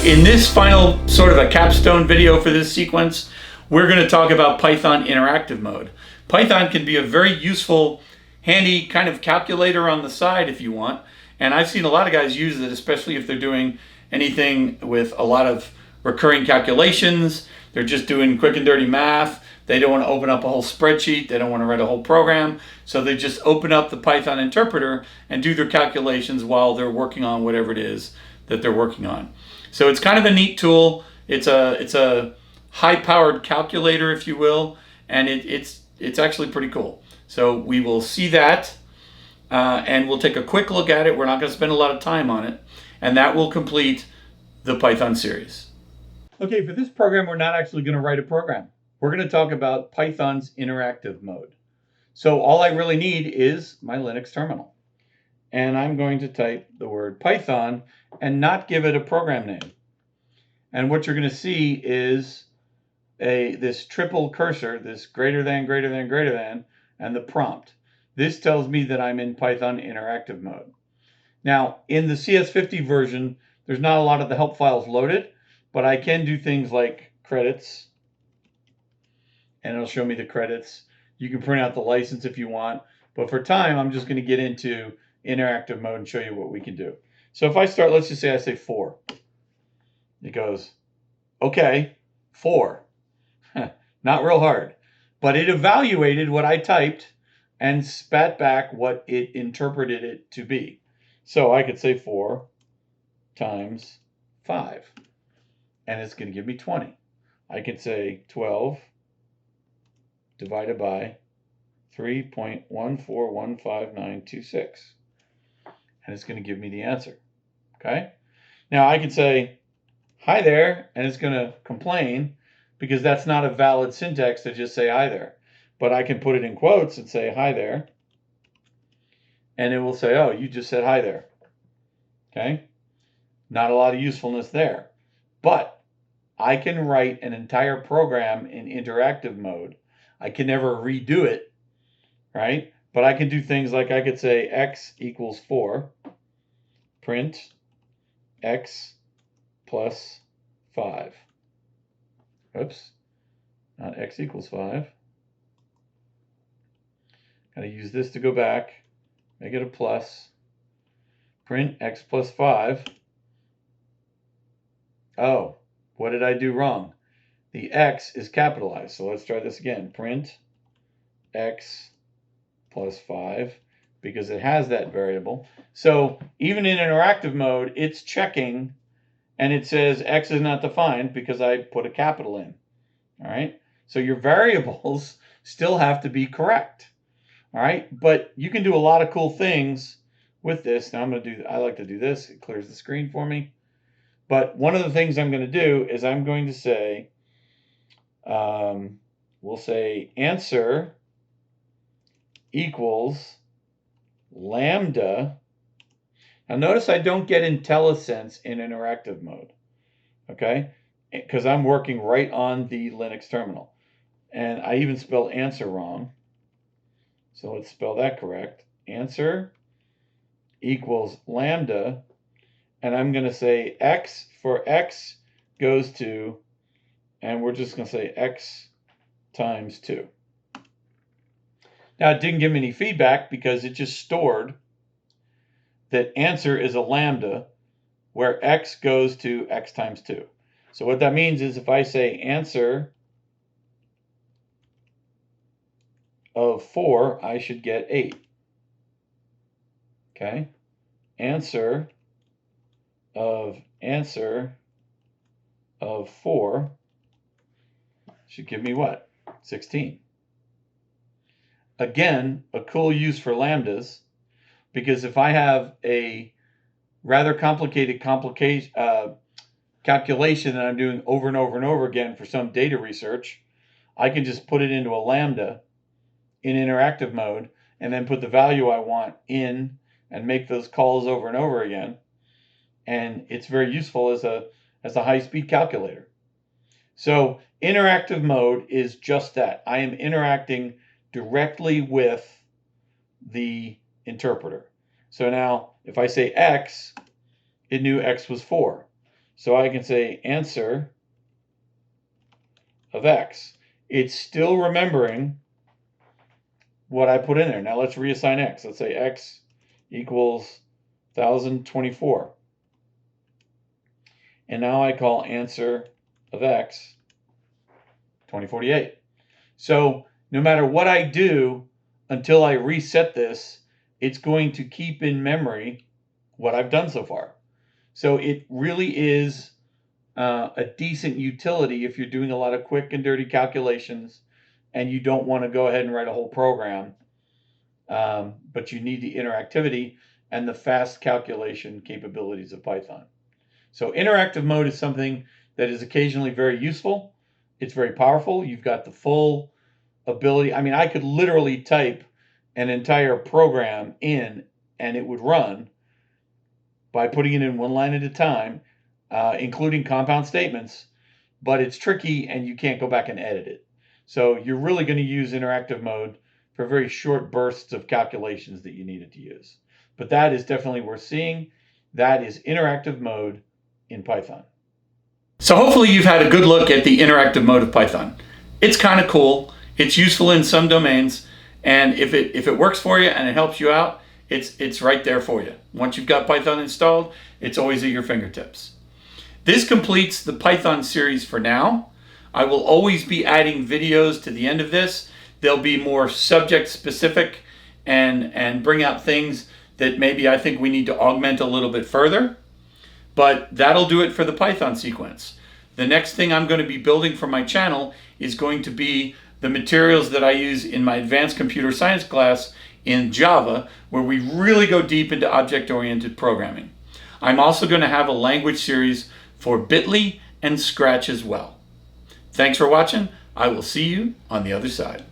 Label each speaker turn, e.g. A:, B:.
A: In this final sort of a capstone video for this sequence, we're going to talk about Python interactive mode. Python can be a very useful, handy kind of calculator on the side if you want. And I've seen a lot of guys use it, especially if they're doing anything with a lot of recurring calculations. They're just doing quick and dirty math. They don't want to open up a whole spreadsheet. They don't want to write a whole program. So they just open up the Python interpreter and do their calculations while they're working on whatever it is that they're working on. So it's kind of a neat tool. It's a high-powered calculator, if you will, and it's actually pretty cool. So we will see that, and we'll take a quick look at it. We're not going to spend a lot of time on it, and that will complete the Python series. Okay, for this program, we're not actually going to write a program. We're going to talk about Python's interactive mode. So all I really need is my Linux terminal. And I'm going to type the word Python and not give it a program name. And what you're going to see is this triple cursor, this greater than, and the prompt. This tells me that I'm in Python interactive mode. Now, in the CS50 version, there's not a lot of the help files loaded, but I can do things like credits, and it'll show me the credits. You can print out the license if you want, but for time, I'm just going to get into interactive mode and show you what we can do. So if I start, let's just say I say 4. It goes, okay, 4. Not real hard. But it evaluated what I typed and spat back what it interpreted it to be. So I could say 4 times 5. And it's going to give me 20. I could say 12 divided by 3.1415926. And it's going to give me the answer. Okay? Now I can say, hi there, and it's going to complain because that's not a valid syntax to just say hi there. But I can put it in quotes and say hi there, and it will say, oh, you just said hi there. Okay? Not a lot of usefulness there. But I can write an entire program in interactive mode. I can never redo it, right? But I can do things like I could say x equals 4, print x plus 5. Oops, not x equals 5. Gotta use this to go back, make it a plus, print x plus 5. Oh, what did I do wrong? The x is capitalized, so let's try this again. Print x plus 5, because it has that variable. So even in interactive mode, it's checking, and it says x is not defined because I put a capital in. All right? So your variables still have to be correct. All right? But you can do a lot of cool things with this. Now I like to do this. It clears the screen for me. But one of the things I'm going to do is I'm going to say, we'll say answer equals lambda. Now notice I don't get IntelliSense in interactive mode, okay? Because I'm working right on the Linux terminal. And I even spelled answer wrong. So let's spell that correct. Answer equals lambda. And I'm going to say x for x goes to, and we're just going to say x times 2. Now, it didn't give me any feedback because it just stored that answer is a lambda where x goes to x times 2. So what that means is if I say answer of 4, I should get 8. Okay? Answer of 4 should give me what? 16. Again, a cool use for lambdas, because if I have a rather complicated calculation that I'm doing over and over and over again for some data research, I can just put it into a lambda in interactive mode and then put the value I want in and make those calls over and over again. And it's very useful as a high-speed calculator. So interactive mode is just that. I am interacting directly with the interpreter. So now if I say x, it knew x was 4. So I can say answer of x. It's still remembering what I put in there. Now let's reassign x. Let's say x equals 1024. And now I call answer of x 2048. So no matter what I do until I reset this, it's going to keep in memory what I've done so far. So it really is a decent utility if you're doing a lot of quick and dirty calculations and you don't want to go ahead and write a whole program, but you need the interactivity and the fast calculation capabilities of Python. So interactive mode is something that is occasionally very useful. It's very powerful. You've got the full ability. I mean, I could literally type an entire program in and it would run by putting it in one line at a time, including compound statements, but it's tricky and you can't go back and edit it. So you're really going to use interactive mode for very short bursts of calculations that you need it to use. But that is definitely worth seeing. That is interactive mode in Python. So hopefully you've had a good look at the interactive mode of Python. It's kind of cool. It's useful in some domains. And if it works for you and it helps you out, it's right there for you. Once you've got Python installed, it's always at your fingertips. This completes the Python series for now. I will always be adding videos to the end of this. They'll be more subject specific and bring out things that maybe I think we need to augment a little bit further. But that'll do it for the Python sequence. The next thing I'm going to be building for my channel is going to be the materials that I use in my advanced computer science class in Java, where we really go deep into object-oriented programming. I'm also going to have a language series for Bitly and Scratch as well. Thanks for watching. I will see you on the other side.